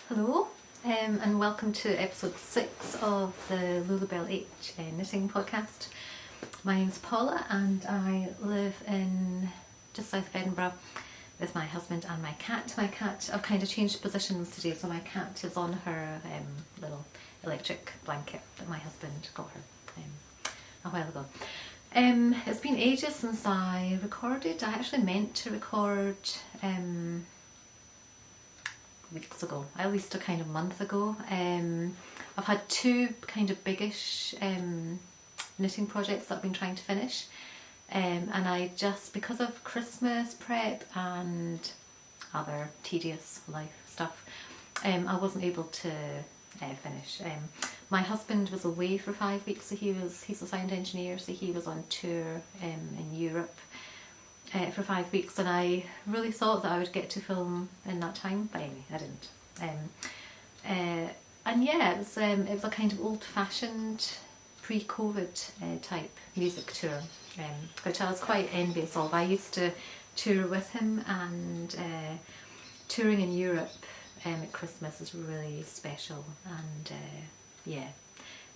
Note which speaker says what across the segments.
Speaker 1: Hello, and welcome to episode 6 of the Lulabelle H knitting podcast. My name's Paula and I live in just south of Edinburgh with my husband and my cat. My cat, I've kind of changed positions today, so my cat is on her little electric blanket that my husband got her a while ago. It's been ages since I recorded. I actually meant to record weeks ago, at least a kind of month ago. I've had two kind of biggish knitting projects that I've been trying to finish, and I just, because of Christmas prep and other tedious life stuff, I wasn't able to finish. My husband was away for 5 weeks, so he's a sound engineer, so he was on tour in Europe for 5 weeks, and I really thought that I would get to film in that time, but anyway, I didn't. And yeah, it was a kind of old-fashioned pre-COVID type music tour, which I was quite envious of. I used to tour with him, and touring in Europe at Christmas is really special, and yeah,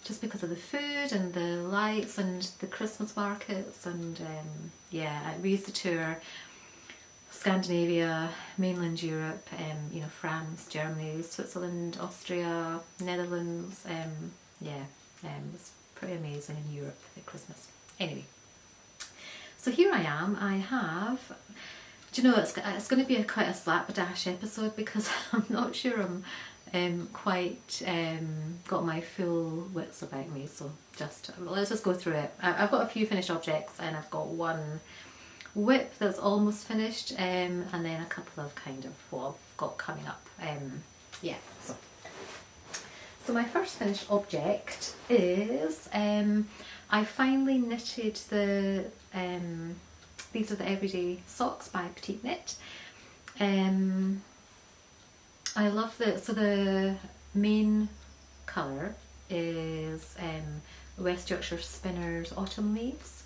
Speaker 1: just because of the food and the lights and the Christmas markets, and yeah, we used to tour Scandinavia, mainland Europe, France, Germany, Switzerland, Austria, Netherlands. Yeah, it was pretty amazing in Europe at Christmas. Anyway, so here I am. I have, do you know, it's going to be quite a slapdash episode because I'm not sure I'm quite got my full wits about me, so let's just go through it. I've got a few finished objects, and I've got one whip that's almost finished, and then a couple of kind of what I've got coming up. Yeah, so my first finished object is I finally knitted these are the Everyday Socks by Petiteknit. I love the main colour is West Yorkshire Spinners Autumn Leaves,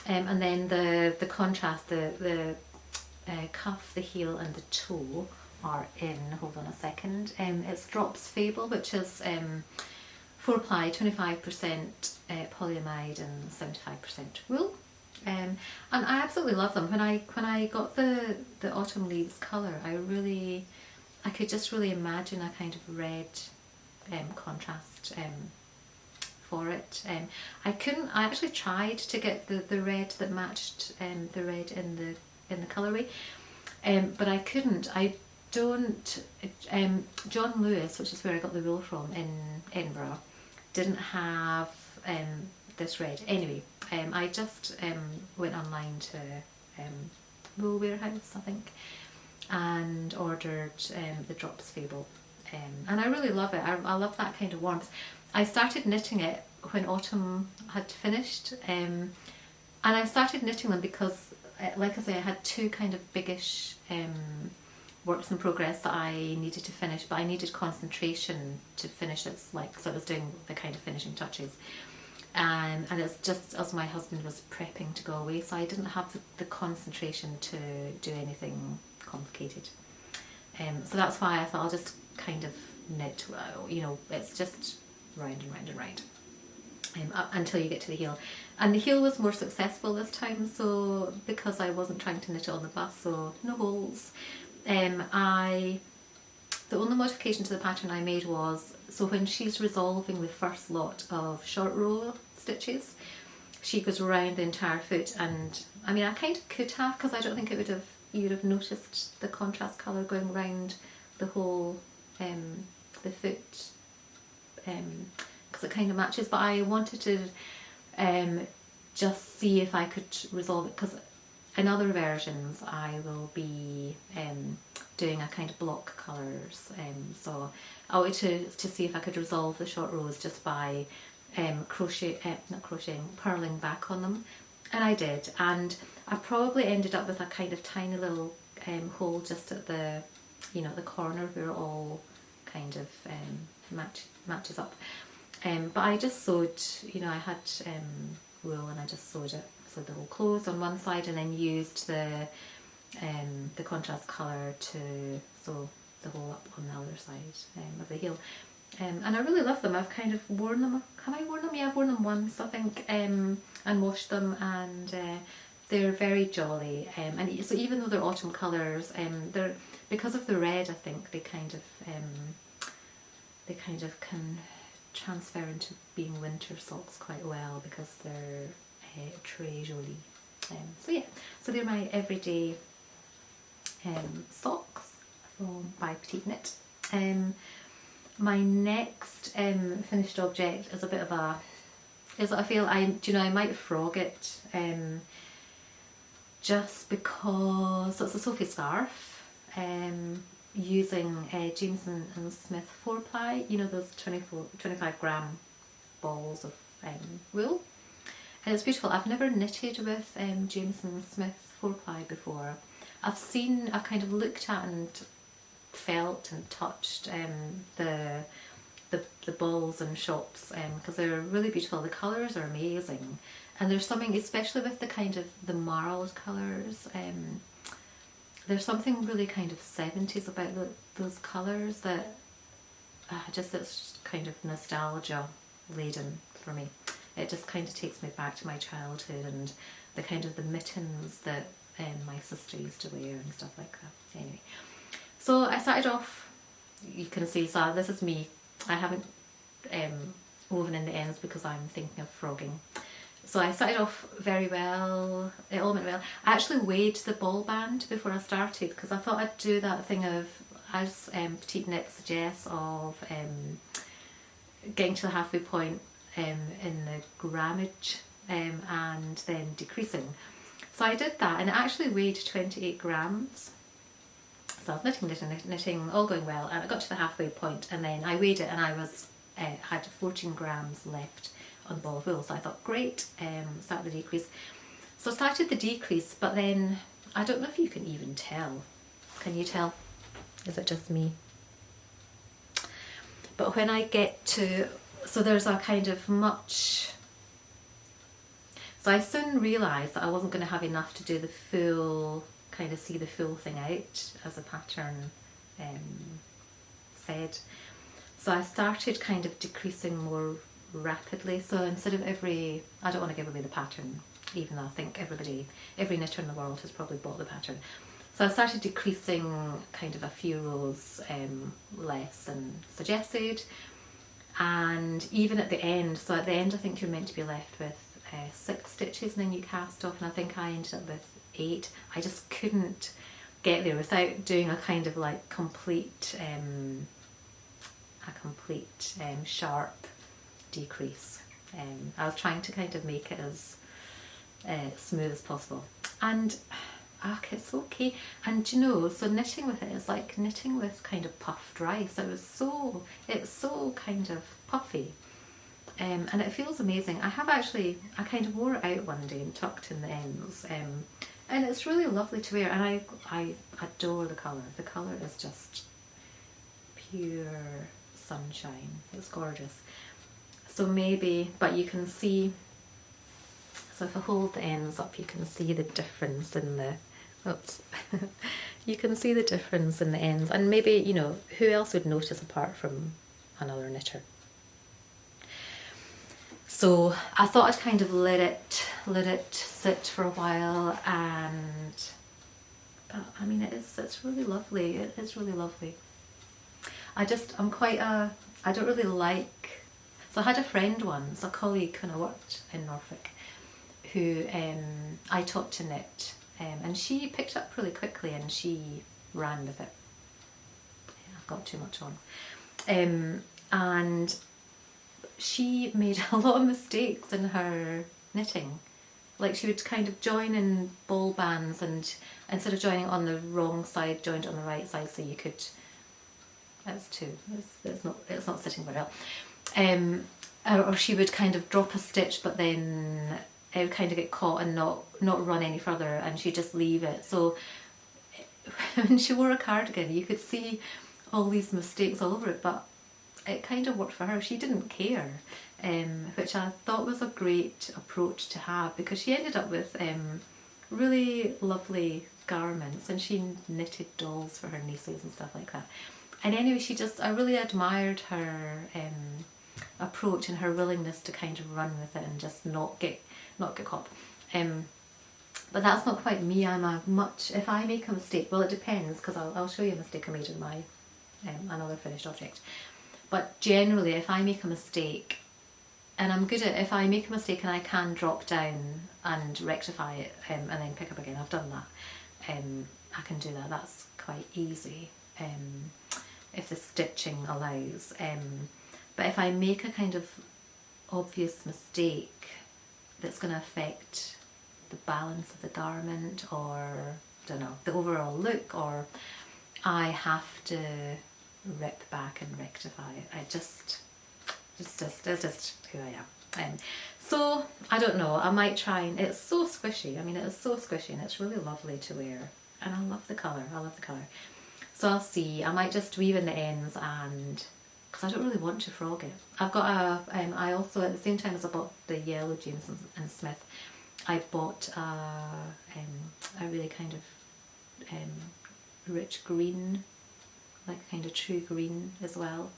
Speaker 1: and then the contrast, the cuff, the heel and the toe are in, hold on a second, it's Drops Fable, which is 4-ply, 25% polyamide and 75% wool. And I absolutely love them. When I got the Autumn Leaves colour, I could just really imagine a kind of red contrast for it. I actually tried to get the red that matched the red in the colourway, but I couldn't. I don't. John Lewis, which is where I got the wool from in Edinburgh, didn't have this red. Anyway, I just went online to Wool Warehouse, I think, and ordered the Drops Fable, and I really love it. I love that kind of warmth. I started knitting it when autumn had finished, and I started knitting them because, like I say, I had two kind of biggish works in progress that I needed to finish, but I needed concentration to finish it, so I was doing the kind of finishing touches. And it's just as my husband was prepping to go away, so I didn't have the concentration to do anything complicated. So that's why I thought I'll just kind of knit, it's just round and round and round up until you get to the heel. And the heel was more successful this time, so because I wasn't trying to knit it on the bus, so no holes. The only modification to the pattern I made was, so when she's resolving the first lot of short row stitches, she goes around the entire foot, and I mean I kind of could have, because I don't think you'd have noticed the contrast colour going around the whole the foot, because it kind of matches, but I wanted to just see if I could resolve it, because in other versions I will be doing a kind of block colours, so I wanted to see if I could resolve the short rows just by purling back on them, and I did, and I probably ended up with a kind of tiny little hole just at the the corner where it all kind of matches up, but I just sewed, I had wool, and I just sewed the whole clothes on one side, and then used the contrast colour to sew the hole up on the other side of the heel. And I really love them. I've kind of worn them. Have I worn them? Yeah, I've worn them once, I think, and washed them, and they're very jolly. And so even though they're autumn colours, they're, because of the red, I think they kind of can transfer into being winter socks quite well, because they're très jolie. So yeah, so they're my everyday socks by Petiteknit. My next finished object is a bit of a, I feel I might frog it, just because, so it's a Sophie scarf, using Jameson and Smith 4-ply, you know, those 25 gram balls of wool, and it's beautiful. I've never knitted with Jameson Smith 4-ply before. I've kind of looked at and felt and touched the balls in shops, because they're really beautiful. The colours are amazing, and there's something, especially with the kind of the marled colours, there's something really kind of 70s about those colours that it's just kind of nostalgia laden for me. It just kind of takes me back to my childhood and the kind of the mittens that my sister used to wear and stuff like that. Anyway, so I started off, you can see, so this is me. I haven't woven in the ends because I'm thinking of frogging. So I started off very well, it all went well. I actually weighed the ball band before I started, because I thought I'd do that thing of, as Petiteknit suggests, of getting to the halfway point in the grammage and then decreasing. So I did that, and it actually weighed 28 grams. So I was knitting, all going well, and I got to the halfway point, and then I weighed it, and I was had 14 grams left on the ball of wool. So I thought, great, start the decrease. So I started the decrease, but then I don't know if you can even tell. Can you tell? Is it just me? But when I get to, so there's a kind of much, so I soon realised that I wasn't going to have enough to do the full, kind of see the full thing out as a pattern said. So I started kind of decreasing more rapidly. So instead of I don't want to give away the pattern, even though I think every knitter in the world has probably bought the pattern. So I started decreasing kind of a few rows less than suggested, and even at the end, so at the end I think you're meant to be left with 6 stitches, and then you cast off, and I think I ended up with 8. I just couldn't get there without doing a kind of like complete sharp decrease. I was trying to kind of make it as smooth as possible, and it's okay. And you know, so knitting with it is like knitting with kind of puffed rice. It's so kind of puffy, and it feels amazing. I kind of wore it out one day and tucked in the ends, and it's really lovely to wear, and I adore the colour. The colour is just pure sunshine. It's gorgeous. So maybe, but you can see, so if I hold the ends up, you can see the difference in the, oops, you can see the difference in the ends, and maybe, you know, who else would notice apart from another knitter? So I thought I'd kind of let it sit for a while, but I mean, it's really lovely. It is really lovely. I don't really like, so I had a friend once, a colleague when I worked in Norfolk, who I taught to knit, and she picked up really quickly and she ran with it. I've got too much on. And she made a lot of mistakes in her knitting. Like, she would kind of join in ball bands, and instead of joining on the wrong side, joined on the right side, so you could, it's not sitting very well. Or she would kind of drop a stitch, but then it would kind of get caught and not run any further, and she'd just leave it. So when she wore a cardigan, you could see all these mistakes all over it, but it kind of worked for her. She didn't care, which I thought was a great approach to have, because she ended up with really lovely garments, and she knitted dolls for her nieces and stuff like that. And anyway, I really admired her approach and her willingness to kind of run with it and just not get caught. But that's not quite me. If I make a mistake, well, it depends, because I'll show you a mistake I made in my another finished object. But generally, if I make a mistake, and I'm good at, if I make a mistake and I can drop down and rectify it and then pick up again, I've done that. I can do that. That's quite easy if the stitching allows. But if I make a kind of obvious mistake that's going to affect the balance of the garment, or I don't know, the overall look, or I have to rip back and rectify it. It's just who I am. So I don't know, I might try, and it's so squishy. I mean, it's so squishy and it's really lovely to wear, and I love the colour. So I'll see. I might just weave in the ends, and because I don't really want to frog it. I've got I also, at the same time as I bought the yellow James and Smith, I bought a really kind of rich green, like kind of true green as well.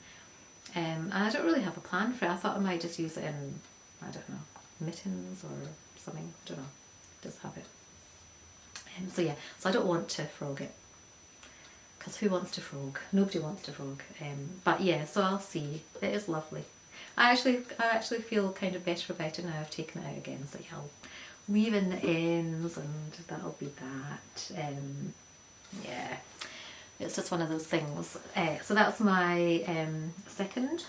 Speaker 1: And I don't really have a plan for it. I thought I might just use it in, I don't know, mittens or something. I don't know. Just have it. So yeah, so I don't want to frog it, because who wants to frog? Nobody wants to frog. But yeah, so I'll see. It is lovely. I actually feel kind of better about it now I've taken it out again. So yeah, I'll weave in the ends, and that'll be that. Yeah, it's just one of those things. So that's my second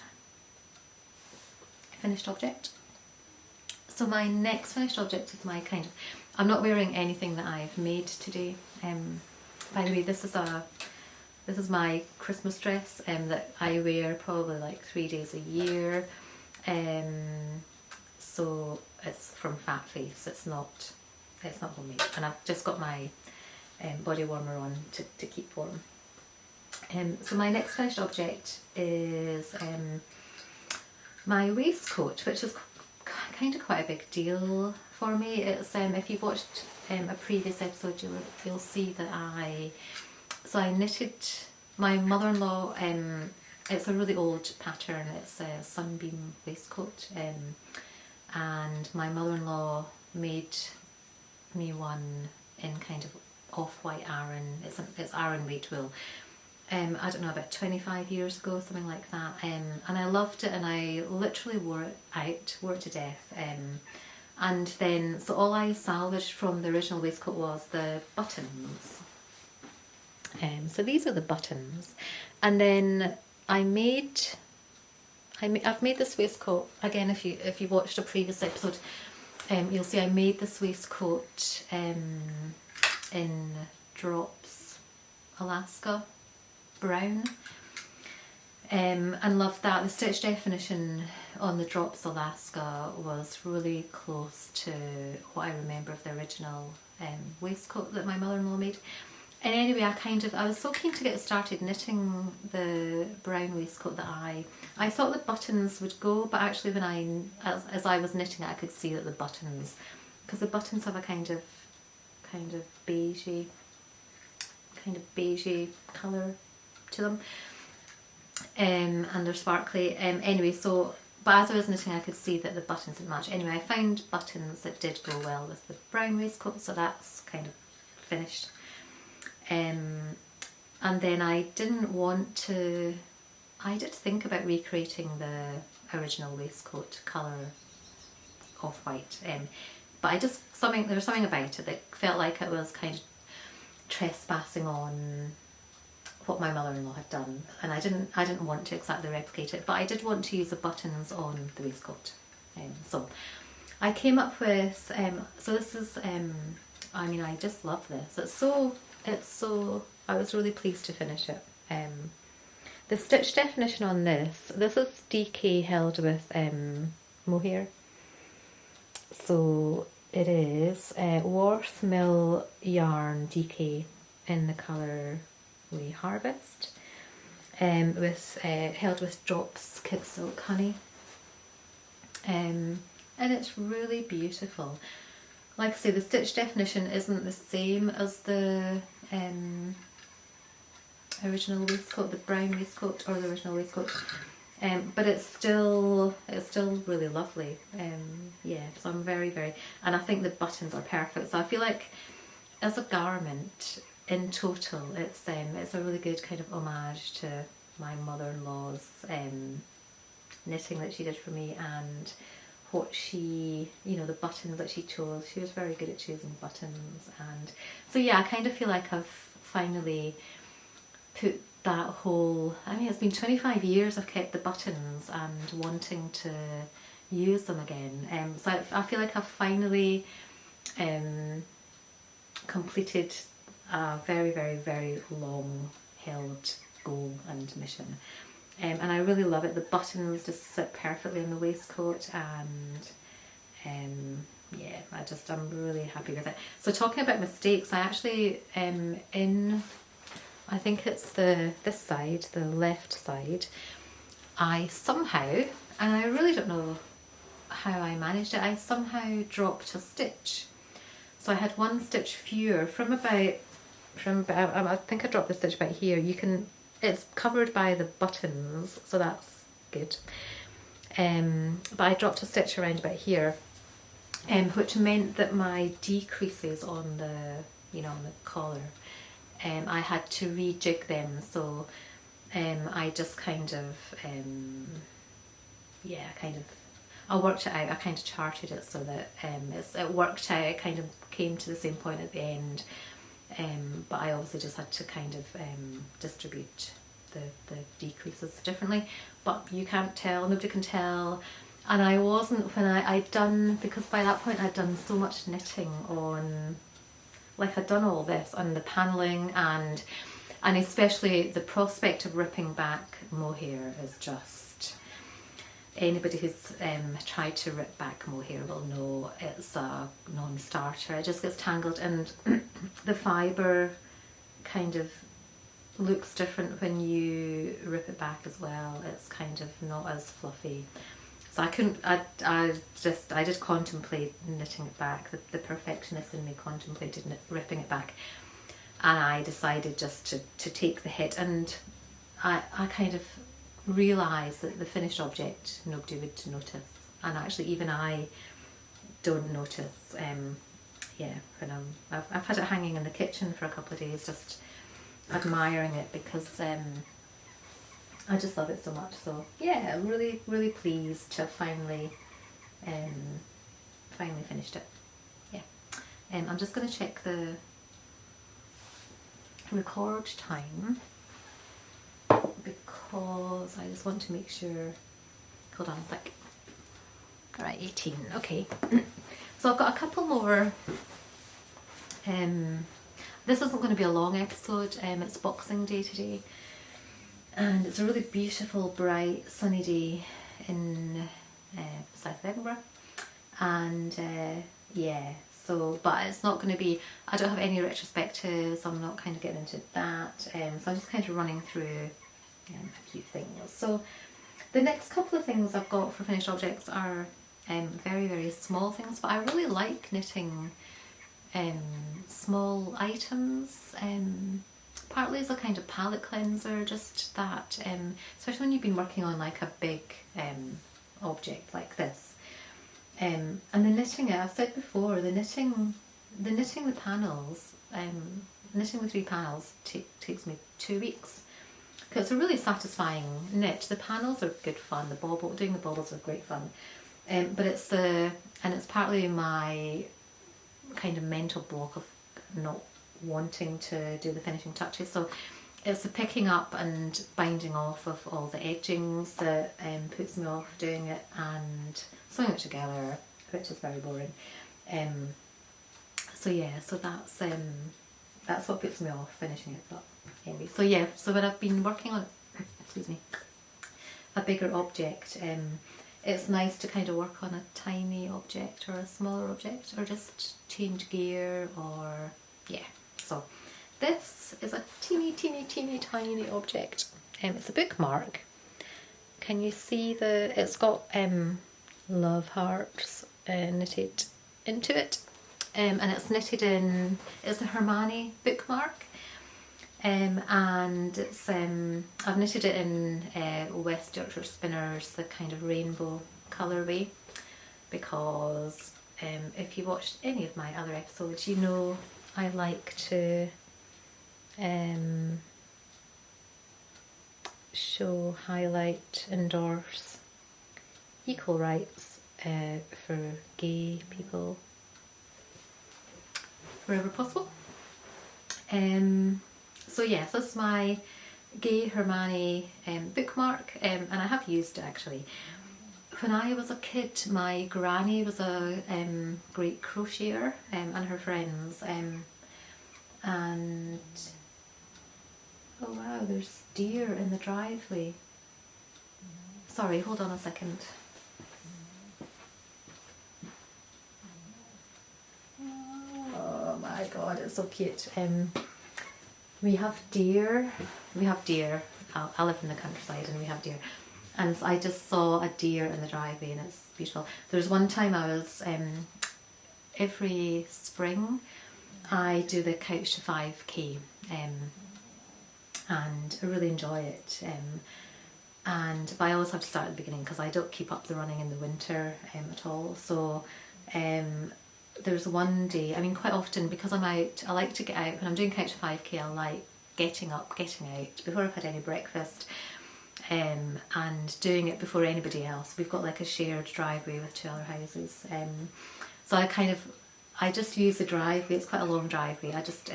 Speaker 1: finished object. So my next finished object is my kind of, I'm not wearing anything that I've made today. By the way, this is my Christmas dress that I wear probably like 3 days a year. So it's from Fat Face. It's not homemade, and I've just got my body warmer on to keep warm. So my next finished object is my waistcoat, which is kind of quite a big deal for me. It's if you've watched a previous episode, you'll see that I knitted my mother-in-law. It's a really old pattern. It's a Sunbeam Waistcoat, and my mother-in-law made me one in kind of off-white Aran. It's Aran weight wool. I don't know, about 25 years ago, something like that. And I loved it, and I literally wore it to death. And then, so all I salvaged from the original waistcoat was the buttons. So these are the buttons. And then I've made this waistcoat, again, if you watched a previous episode, you'll see I made this waistcoat in Drops Alaska brown, and loved that. The stitch definition on the Drops Alaska was really close to what I remember of the original waistcoat that my mother-in-law made. And anyway, I was so keen to get started knitting the brown waistcoat that I thought the buttons would go, but actually as I was knitting it, I could see that the buttons, because the buttons have a kind of beigey colour to them, and they're sparkly. Anyway, so, but as I was knitting, I could see that the buttons didn't match. Anyway, I found buttons that did go well with the brown waistcoat, so that's kind of finished. And then I did think about recreating the original waistcoat colour off-white, but there was something about it that felt like it was kind of trespassing on what my mother-in-law had done, and I didn't want to exactly replicate it, but I did want to use the buttons on the waistcoat. So I came up with, so this is, I mean, I just love this. I was really pleased to finish it. The stitch definition on this is DK held with mohair. So it is Worth Mill Yarn DK in the colour We Harvest, with held with Drops Kid Silk Honey, and it's really beautiful. like I say, the stitch definition isn't the same as the original waistcoat, the brown waistcoat, or the original waistcoat. But it's still really lovely. Yeah, so I'm very, and I think the buttons are perfect. So I feel like as a garment in total, it's a really good kind of homage to my mother-in-law's knitting that she did for me, and what she, you know, the buttons that she chose. She was very good at choosing buttons, and so yeah, I kind of feel like I've finally put that whole, I mean, it's been 25 years I've kept the buttons and wanting to use them again. So I feel like I've finally completed a very, very long held goal and mission. And I really love it. The buttons just sit perfectly on the waistcoat, and yeah, I'm really happy with it. So talking about mistakes, I actually I think it's this side, the left side, I somehow, and I really don't know how I managed it, I somehow dropped a stitch. So I had one stitch fewer from about, I think I dropped the stitch about here. It's covered by the buttons, so that's good. But I dropped a stitch around about here, which meant that my decreases on the, you know, on the collar, I had to rejig them. So I just kind of, yeah, I worked it out. I kind of charted it so that it worked out. It kind of came to the same point at the end. But I obviously just had to kind of distribute the decreases differently. But you can't tell, nobody can tell. And I wasn't, when I'd done, because by that point I'd done so much knitting on, like I'd done all this on the panelling, and especially the prospect of ripping back mohair is just, anybody who's tried to rip back mohair will know it's a non-starter. It just gets tangled, and the fibre kind of looks different when you rip it back as well. It's kind of not as fluffy. So I couldn't, I did contemplate knitting it back. The perfectionist in me contemplated ripping it back, and I decided just to take the hit, and I kind of realised that the finished object nobody would notice, and actually even I don't notice. Yeah, when I've had it hanging in the kitchen for a couple of days, just admiring it, because I just love it so much. So yeah, I'm really pleased to have finally finished it. Yeah, I'm just going to check the record time, because I just want to make sure. Hold on a sec. Alright, 18. Okay. So I've got a couple more. This isn't going to be a long episode. It's Boxing Day today, and it's a really beautiful, bright, sunny day in South Edinburgh. And yeah, so, but it's not going to be, I don't have any retrospectives, I'm not kind of getting into that. So I'm just kind of running through a few things. So the next couple of things I've got for finished objects are very small things, but I really like knitting small items, partly as a kind of palette cleanser, just that, especially when you've been working on like a big object like this. And the knitting, I've said before, the knitting the panels, knitting the 3 panels takes me 2 weeks. Because it's a really satisfying knit. The panels are good fun. Doing the baubles are great fun. But it's partly my kind of mental block of not wanting to do the finishing touches. So it's the picking up and binding off of all the edgings that puts me off doing it, and sewing it together, which is very boring. So yeah, so that's what puts me off finishing it. But anyway, so yeah, so when I've been working on excuse me, a bigger object, it's nice to kind of work on a tiny object or a smaller object, or just change gear, or yeah. So this is a teeny tiny object. It's a bookmark. Can you see it's got love hearts knitted into it. and it's knitted in, it's a Hermione Bookmark, and it's I've knitted it in West Yorkshire Spinners, the kind of rainbow colourway, because if you watched any of my other episodes, you know I like to show, highlight, endorse equal rights for gay people wherever possible. So yes, this is my gay Hermione bookmark, and I have used it actually. When I was a kid, my granny was a great crocheter, and her friends, and oh wow, there's deer in the driveway. Sorry, hold on a second. Oh my god, it's so cute. We have deer. I live in the countryside and we have deer. And I just saw a deer in the driveway and it's beautiful. There's one time I was, every spring I do the Couch to 5k, and I really enjoy it. But I always have to start at the beginning because I don't keep up the running in the winter at all. So there's one day, I mean quite often because I'm out, I like to get out, when I'm doing Couch to 5k I like getting up, getting out before I've had any breakfast, and doing it before anybody else. We've got like a shared driveway with 2 other houses, so I just use the driveway. It's quite a long driveway. I just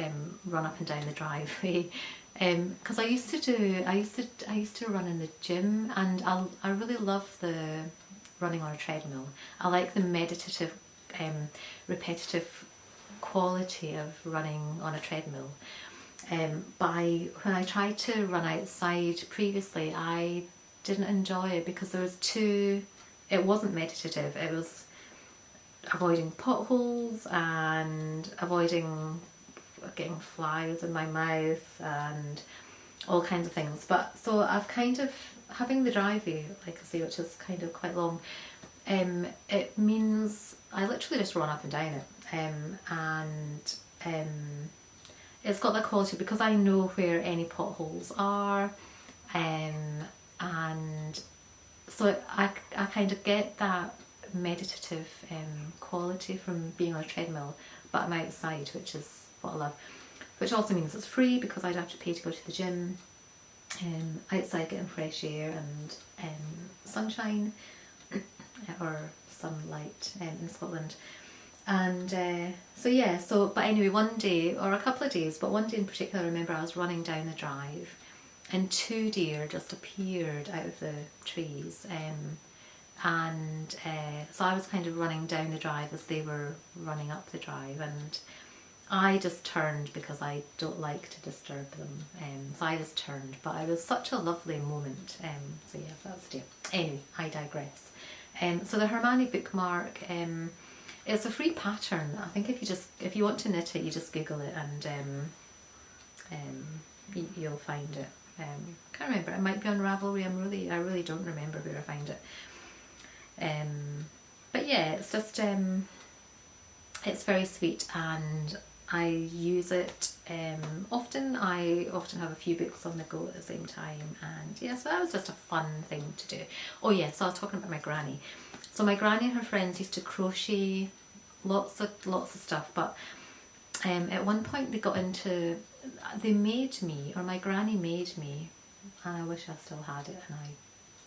Speaker 1: run up and down the driveway, because I used to run in the gym, and I really love the running on a treadmill. I like the meditative, repetitive quality of running on a treadmill. When I tried to run outside previously, I didn't enjoy it because it wasn't meditative. It was avoiding potholes and avoiding getting flies in my mouth and all kinds of things. But so I've kind of, having the driveway, like I say, which is kind of quite long, it means I literally just run up and down it, and it's got that quality because I know where any potholes are, and so I kind of get that meditative quality from being on a treadmill, but I'm outside, which is what I love. Which also means it's free because I don't have to pay to go to the gym. Outside getting fresh air and sunshine or sunlight in Scotland. And so yeah, but anyway, one day, or a couple of days, but one day in particular I remember I was running down the drive and 2 deer just appeared out of the trees, so I was kind of running down the drive as they were running up the drive, and I just turned because I don't like to disturb them, so I just turned, but it was such a lovely moment. So yeah, that's dear. Anyway, I digress. So the Hermione Bookmark, it's a free pattern. I think if you want to knit it, you just Google it and you'll find it. Can't remember. It might be on Ravelry. I really don't remember where I found it. But yeah, it's just it's very sweet, and I use it often. I often have a few books on the go at the same time, and yeah, so that was just a fun thing to do. Oh yeah, so I was talking about my granny. So my granny and her friends used to crochet lots of stuff, but at one point they made me, or my granny made me, and I wish I still had it, and I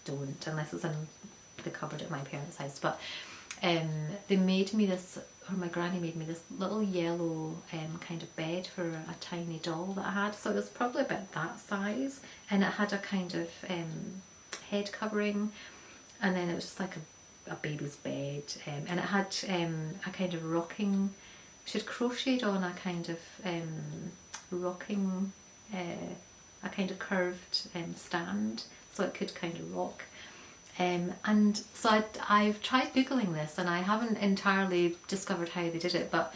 Speaker 1: don't, unless it's in the cupboard at my parents' house, but they made me this, or my granny made me this little yellow kind of bed for a tiny doll that I had. So it was probably about that size, and it had a kind of head covering, and then it was just like a baby's bed, and it had a kind of rocking, she had crocheted on a kind of rocking, a kind of curved stand, so it could kind of rock. And so I've tried googling this and I haven't entirely discovered how they did it, but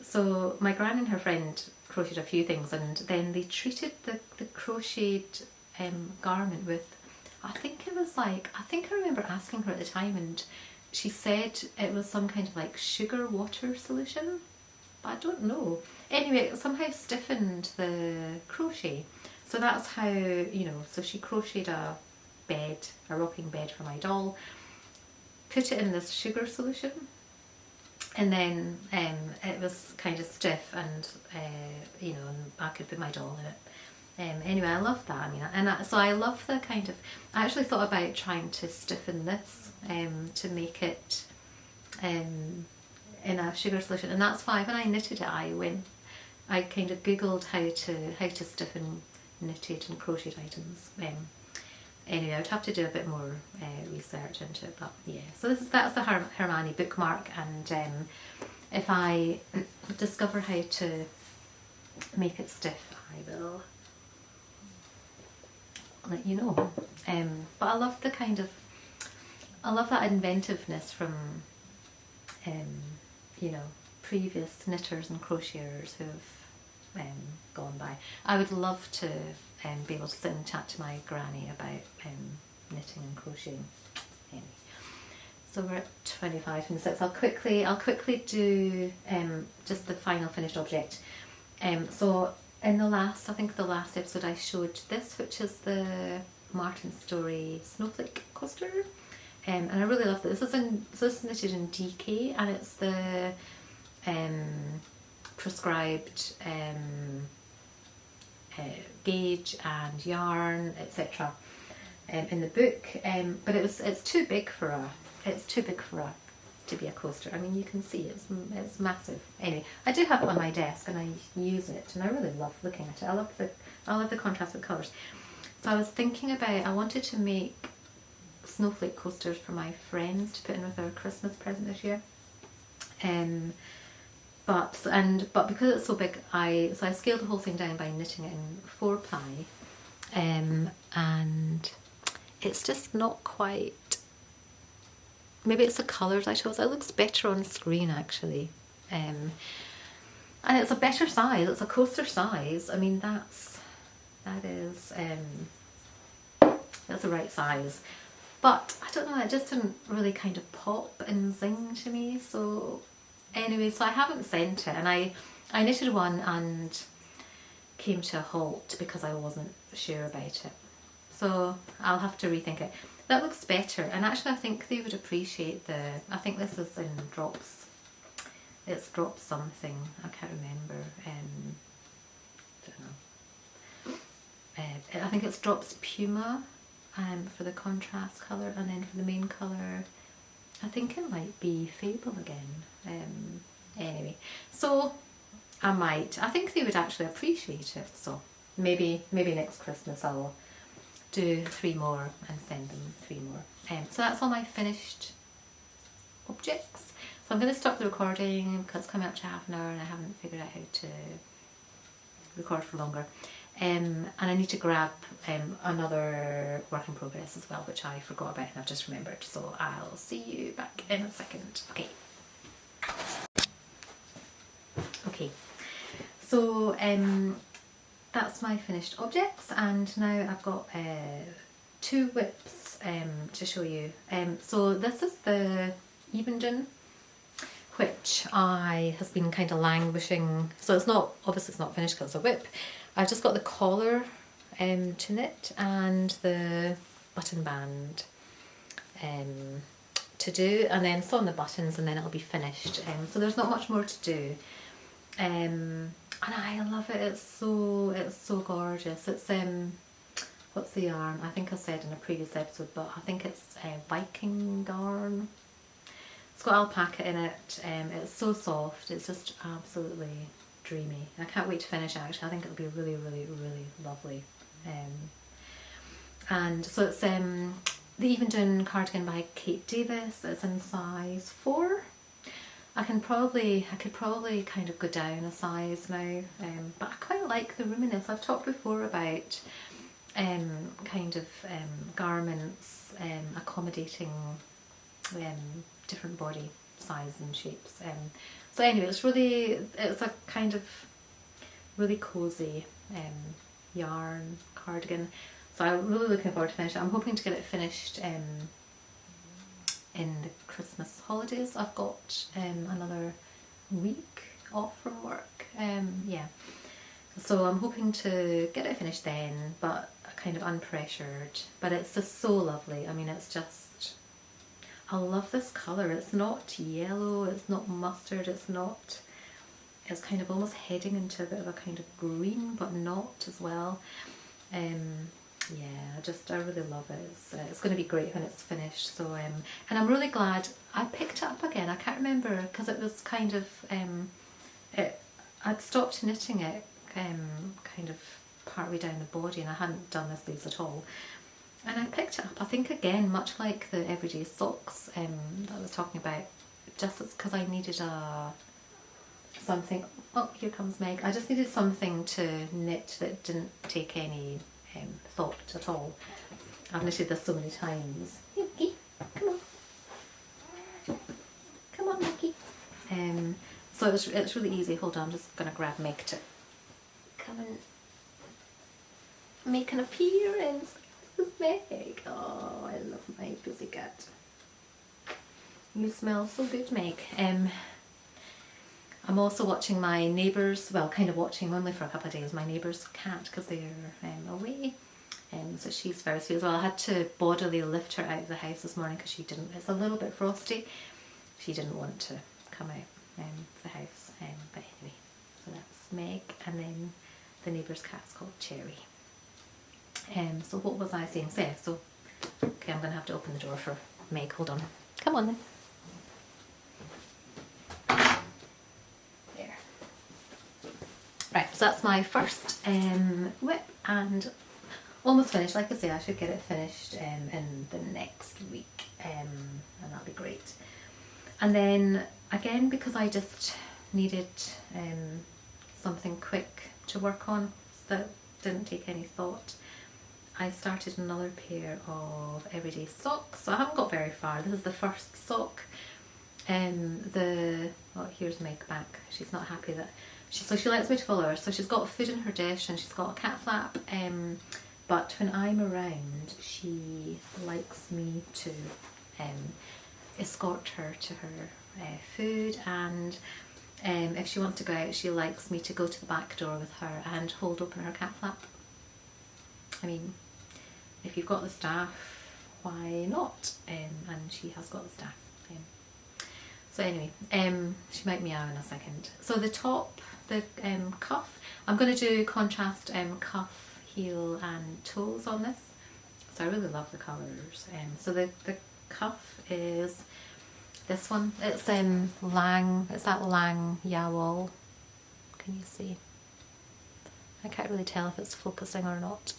Speaker 1: so my gran and her friend crocheted a few things, and then they treated the crocheted garment with, I think I remember asking her at the time, and she said it was some kind of like sugar water solution, but I don't know. Anyway, it somehow stiffened the crochet. So that's how, you know, so she crocheted a rocking bed for my doll, put it in this sugar solution, and then it was kind of stiff, and you know, and I could put my doll in it. Anyway, I love that. I mean, so I love the kind of, I actually thought about trying to stiffen this to make it in a sugar solution, and that's why when I knitted it, I kind of googled how to stiffen knitted and crocheted items. Anyway, I would have to do a bit more research into it, but yeah. So that's the Hermione bookmark, and if I discover how to make it stiff, I will let you know. But I love the kind of, I love that inventiveness from you know, previous knitters and crocheters who have gone by. I would love to be able to sit and chat to my granny about knitting and crocheting. Anyway, so we're at 25 minutes. I'll quickly do just the final finished object. So in the last episode I showed this, which is the Martin Storey Snowflake coaster, and I really love this. This is knitted in DK, and it's the prescribed gauge and yarn, etc. In the book, but it's too big for a to be a coaster. I mean, you can see it's massive. Anyway, I do have it on my desk and I use it, and I really love looking at it. I love the contrast with colours. So I was thinking about, I wanted to make snowflake coasters for my friends to put in with their Christmas present this year. But because it's so big, I scaled the whole thing down by knitting it in 4-ply, and it's just not quite. Maybe it's the colours I chose. It looks better on screen actually, and it's a better size. It's a coaster size. I mean, that's the right size. But I don't know. It just didn't really kind of pop and zing to me. So anyway, so I haven't sent it, and I knitted one and came to a halt because I wasn't sure about it. So I'll have to rethink it. That looks better, and actually I think they would appreciate I think this is in drops. It's drops something, I can't remember. Don't know. I think it's drops Puma for the contrast colour, and then for the main colour I think it might be Fable again. Anyway, so I think they would actually appreciate it, so maybe next Christmas I'll do 3 more and send them 3 more. So that's all my finished objects. So I'm going to stop the recording because it's coming up to half an hour and I haven't figured out how to record for longer. And I need to grab another work in progress as well, which I forgot about and I've just remembered. So I'll see you back in a second. Okay, so that's my finished objects, and now I've got 2 whips to show you. So this is the Evendoon, which has been kind of languishing. So it's not, obviously it's not finished because it's a whip. I've just got the collar to knit and the button band to do, and then sew on the buttons, and then it'll be finished. So there's not much more to do. And I love it. It's so gorgeous. It's what's the yarn? I think I said in a previous episode, but I think it's Viking yarn. It's got alpaca in it. It's so soft. It's just absolutely dreamy. I can't wait to finish it actually. I think it'll be really, really, really lovely. And so it's the Evendoon cardigan by Davies. It's in size 4. I could probably kind of go down a size now, but I quite like the roominess. I've talked before about garments accommodating different body sizes and shapes. So anyway, it's a kind of really cozy yarn cardigan. So I'm really looking forward to finish it. I'm hoping to get it finished in the Christmas holidays. I've got another week off from work. Yeah, so I'm hoping to get it finished then, but kind of unpressured. But it's just so lovely. I mean, it's just, I love this colour. It's not yellow, it's not mustard, it's not, it's kind of almost heading into a bit of a kind of green, but not as well. Yeah, I really love it. It's going to be great when it's finished. So and I'm really glad I picked it up again. I can't remember, because it was kind of I'd stopped knitting it kind of partway down the body, and I hadn't done the sleeves at all. And I picked it up, I think again, much like the everyday socks that I was talking about, just because I needed something. Oh, here comes Meg. I just needed something to knit that didn't take any thought at all. I've knitted this so many times. Mickey, come on. Come on, Mickey. So it's really easy. Hold on, I'm just going to grab Meg to come and make an appearance with Meg. Oh, I love my pussycat. You smell so good, Meg. I'm also watching my neighbours, well, kind of watching only for a couple of days, my neighbour's cat, because they're away. So she's very sweet as well. I had to bodily lift her out of the house this morning because she didn't, it's a little bit frosty. She didn't want to come out of the house. But anyway, so that's Meg, and then the neighbour's cat's called Cherry. So what was I saying? So, okay, I'm going to have to open the door for Meg. Hold on. Come on then. Right, so that's my first whip, and almost finished. Like I say, I should get it finished in the next week, and that'll be great. And then again, because I just needed something quick to work on that didn't take any thought, I started another pair of everyday socks. So I haven't got very far. This is the first sock. Oh, here's Meg back. She's not happy that so she likes me to follow her. So she's got food in her dish and she's got a cat flap. But when I'm around, she likes me to escort her to her food, and if she wants to go out, she likes me to go to the back door with her and hold open her cat flap. I mean, if you've got the staff, why not? And she has got the staff. So anyway, she might meow in a second. So the top, the cuff, I'm going to do contrast cuff, heel and toes on this. So I really love the colours. So the cuff is this one. It's Lang, it's that Lang Yawol. Can you see? I can't really tell if it's focusing or not.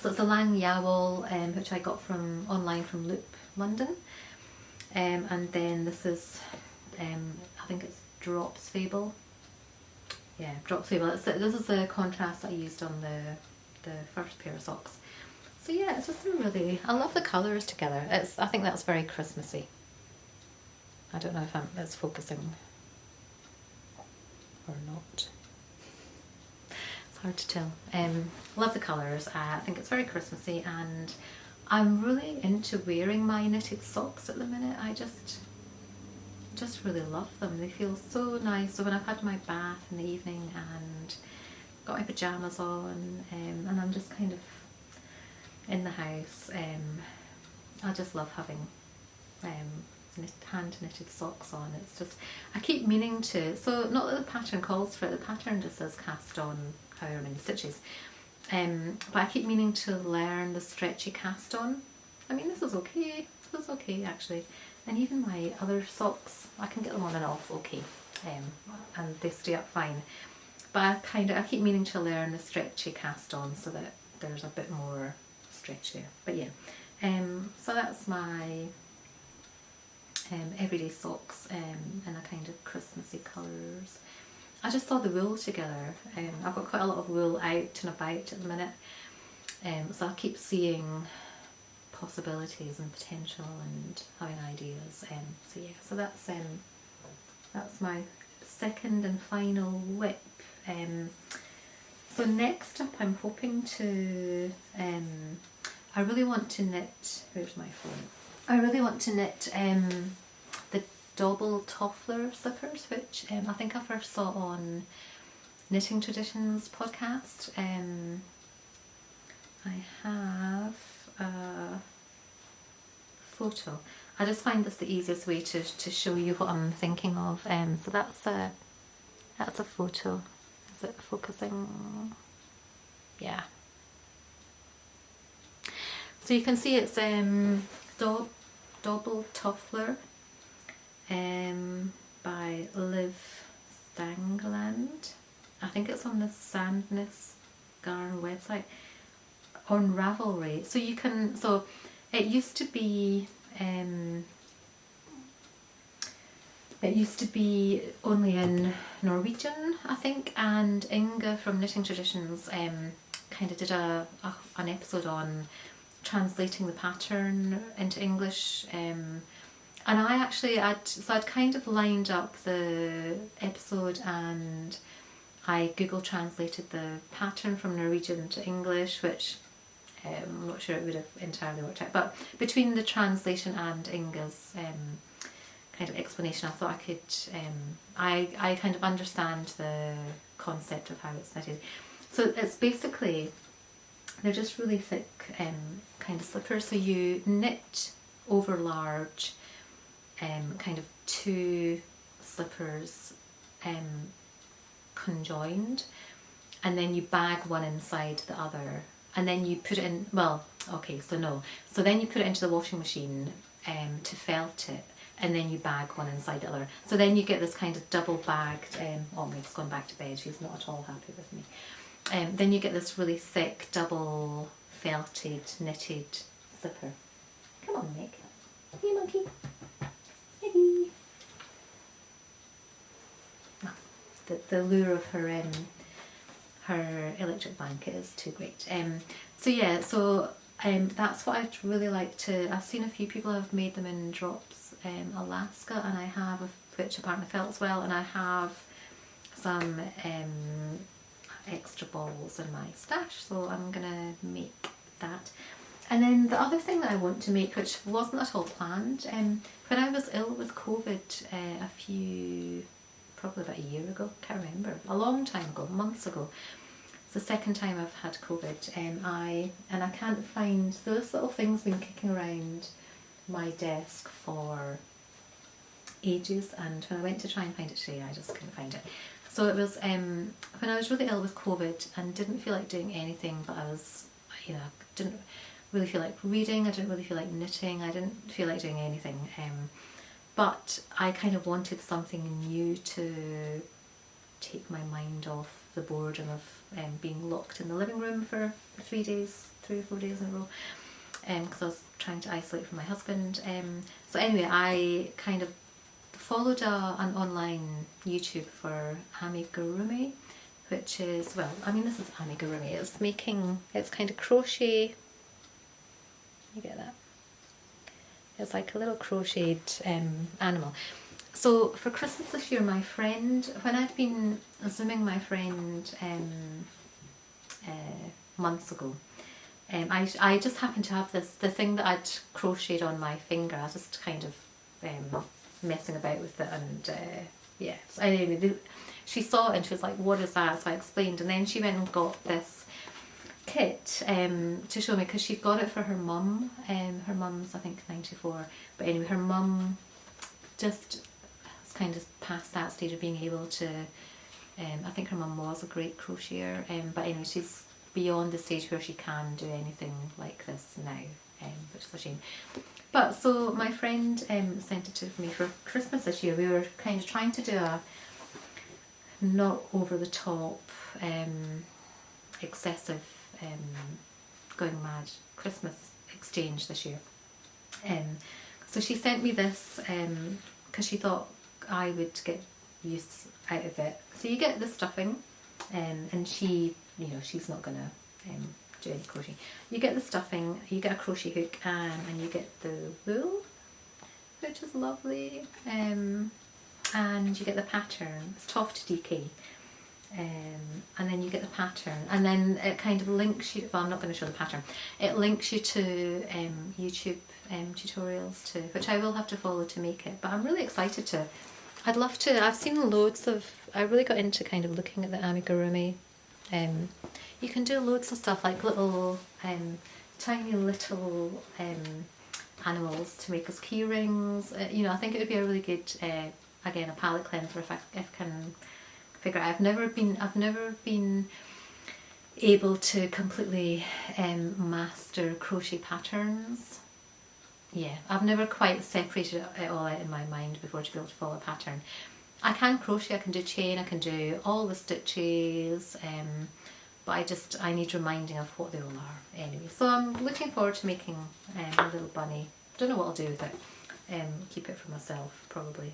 Speaker 1: So it's a Lang Yawol, which I got from online from Loop London. And then this is, I think it's Drops Fable. Yeah, Drops Fable. This is the contrast I used on the first pair of socks. So yeah, it's just really, I love the colours together. I think that's very Christmassy. I don't know if it's focusing or not. It's hard to tell. Love the colours. I think it's very Christmassy, and I'm really into wearing my knitted socks at the minute. I just really love them. They feel so nice. So when I've had my bath in the evening and got my pyjamas on, and I'm just kind of in the house, I just love having hand knitted socks on. It's just, I keep meaning to, so not that the pattern calls for it, the pattern just says cast on however many stitches. But I keep meaning to learn the stretchy cast on. I mean, this is okay actually, and even my other socks, I can get them on and off okay, and they stay up fine. But I keep meaning to learn the stretchy cast on so that there's a bit more stretch there. But yeah, so that's my everyday socks in a kind of Christmassy colours. I just saw the wool together. I've got quite a lot of wool out and about at the minute, so I keep seeing possibilities and potential and having ideas. So yeah, so that's my second and final whip. So next up, I'm hoping to. I really want to knit. Where's my phone? I really want to knit the double toffler slippers, which I think I first saw on Knitting Traditions podcast. I have a photo. I just find this the easiest way to show you what I'm thinking of. So that's a photo. Is it focusing? Yeah. So you can see it's Double Toffler by Liv Stangland. I think it's on the Sandness Garn website on Ravelry. So you can, so it used to be only in Norwegian, I think, and Inga from Knitting Traditions kind of did an episode on translating the pattern into English, and I'd kind of lined up the episode, and I Google translated the pattern from Norwegian to English, which I'm not sure it would have entirely worked out, but between the translation and Inga's kind of explanation, I thought I could, I kind of understand the concept of how it's knitted. So it's basically, they're just really thick kind of slippers. So you knit over large kind of two slippers conjoined, and then you bag one inside the other, and then you put it in, well, okay, so no. So then you put it into the washing machine to felt it, and then you bag one inside the other. So then you get this kind of double bagged, oh, Meg's gone back to bed, she's not at all happy with me. Then you get this really thick, double felted, knitted slipper. Come on, Meg. Hey, monkey. Hey. Oh, the lure of her electric blanket is too great. So yeah, so that's what I'd really like to. I've seen a few people have made them in Drops, Alaska, and I have, which apparently felt well, and I have some extra balls in my stash, so I'm gonna make that. And then the other thing that I want to make, which wasn't at all planned, when I was ill with COVID probably about a year ago, can't remember, a long time ago, months ago. It's the second time I've had COVID, and I can't find, those little things been kicking around my desk for ages, and when I went to try and find it today, I just couldn't find it. So it was when I was really ill with COVID and didn't feel like doing anything, but I was, didn't really feel like reading, I didn't really feel like knitting, I didn't feel like doing anything. But I kind of wanted something new to take my mind off the boredom of being locked in the living room for 3 or 4 days in a row, because I was trying to isolate from my husband. So anyway, I kind of followed an online YouTube for amigurumi, which is, well, I mean, this is amigurumi. It's kind of crochet. You get that? It's like a little crocheted animal. So for Christmas this year, my friend, when I'd been Zooming my friend months ago, I just happened to have the thing that I'd crocheted on my finger. I was just kind of messing about with it, and yeah. So anyway, she saw it and she was like, "What is that?" So I explained, and then she went and got this kit to show me, because she got it for her mum. Her mum's, I think, 94, but anyway, her mum just kind of past that stage of being able to, I think her mum was a great crocheter, but anyway, she's beyond the stage where she can do anything like this now, which is a shame. But so my friend sent it to me for Christmas this year. We were kind of trying to do a not over the top, excessive, going mad Christmas exchange this year. So she sent me this because she thought I would get use out of it. So you get the stuffing, and she, she's not gonna do any crochet. You get the stuffing, you get a crochet hook, and you get the wool, which is lovely, and you get the pattern. It's Toft DK, and then you get the pattern, and then it kind of links you, well I'm not going to show the pattern, it links you to YouTube tutorials too, which I will have to follow to make it, but I'm really excited to, I'd love to, I've seen loads of, I really got into kind of looking at the amigurumi. You can do loads of stuff like little tiny little animals to make us key rings. You know, I think it would be a really good again a palette cleanser if I can figure out. I've never been able to completely master crochet patterns. Yeah, I've never quite separated it all out in my mind before to be able to follow a pattern. I can crochet, I can do chain, I can do all the stitches, but I need reminding of what they all are anyway. So I'm looking forward to making a little bunny. Don't know what I'll do with it. Keep it for myself probably.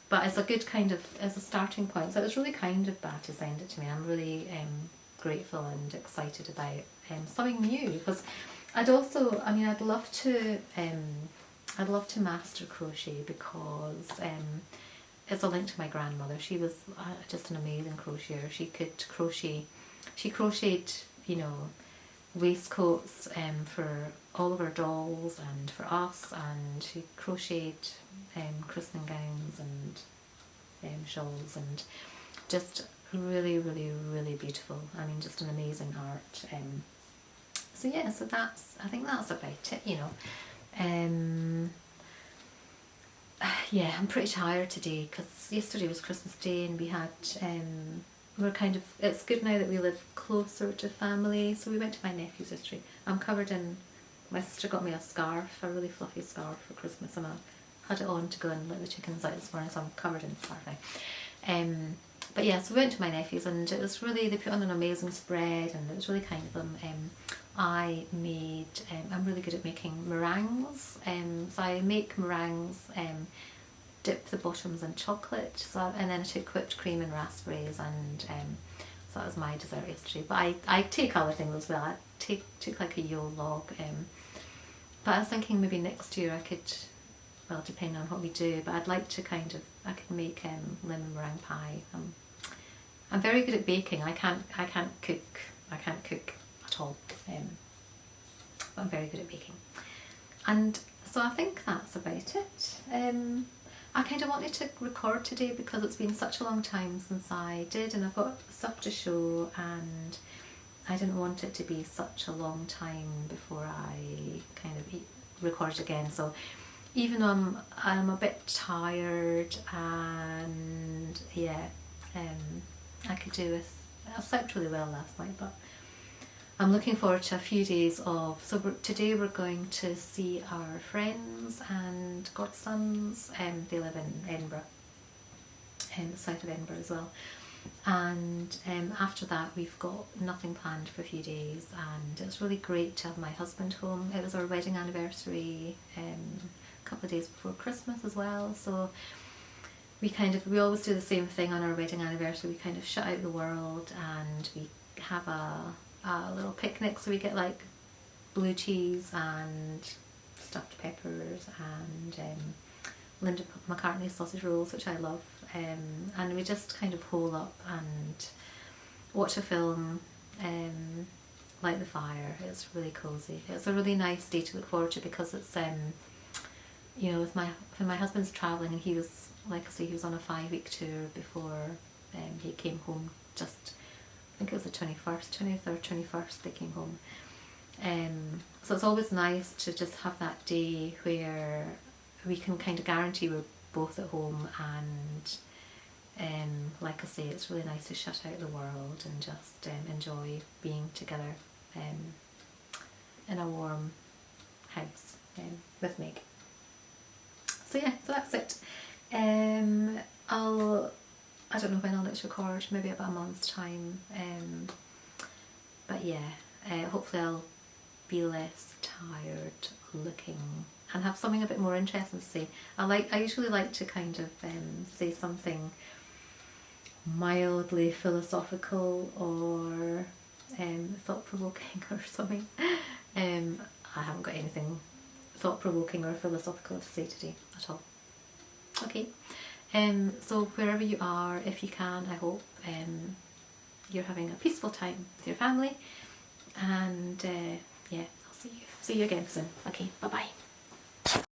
Speaker 1: But it's a good kind of, as a starting point. So it was really kind of Ba to send it to me. I'm really grateful and excited about something new, because I'd also, I mean, I'd love to master crochet, because it's a link to my grandmother. She was just an amazing crocheter. She could crochet. She crocheted, you know, waistcoats for all of her dolls and for us, and she crocheted christening gowns and shawls, and just really, really, really beautiful. I mean, just an amazing art. So yeah, so I think that's about it, you know. Yeah, I'm pretty tired today because yesterday was Christmas Day, and we had we're kind of, it's good now that we live closer to family, so we went to my nephew's yesterday. I'm covered in, my sister got me a scarf, a really fluffy scarf for Christmas, and I had it on to go and let the chickens out this morning, so I'm covered in scarf now. But yeah, so we went to my nephew's, and it was really, they put on an amazing spread, and it was really kind of them. I made, I'm really good at making meringues, so I make meringues, dip the bottoms in chocolate, so, and then I took whipped cream and raspberries, and so that was my dessert yesterday. But I take other things as well. I took like a Yule log, but I was thinking maybe next year I could, well, depending on what we do, but I'd like to kind of, I could make lemon meringue pie. I'm very good at baking. I can't cook at all, but I'm very good at baking. And so I think that's about it. I kind of wanted to record today because it's been such a long time since I did, and I've got stuff to show, and I didn't want it to be such a long time before I kind of record again. So even though I'm a bit tired, and yeah, I could do with, I slept really well last night, but I'm looking forward to a few days of, so today we're going to see our friends and godsons. They live in Edinburgh, the south of Edinburgh as well. And after that we've got nothing planned for a few days, and it's really great to have my husband home. It was our wedding anniversary a couple of days before Christmas as well, so we always do the same thing on our wedding anniversary. We kind of shut out the world, and we have a little picnic, so we get like blue cheese and stuffed peppers and Linda McCartney sausage rolls, which I love, and we just kind of hole up and watch a film, light the fire. It's really cosy. It's a really nice day to look forward to, because it's you know, when my husband's travelling, and he was, like I say, he was on a 5-week tour before he came home. Just, I think it was the 20th or 21st they came home. So it's always nice to just have that day where we can kind of guarantee we're both at home, and like I say, it's really nice to shut out the world and just enjoy being together in a warm house with Meg. So yeah, so that's it. I don't know when I'll next record, maybe about a month's time, but yeah, hopefully I'll be less tired looking and have something a bit more interesting to say. I usually like to kind of say something mildly philosophical or thought-provoking or something. I haven't got anything thought-provoking or philosophical to say today at all. Okay, So wherever you are, if you can, I hope you're having a peaceful time with your family, and yeah, I'll see you again soon. Okay, bye bye.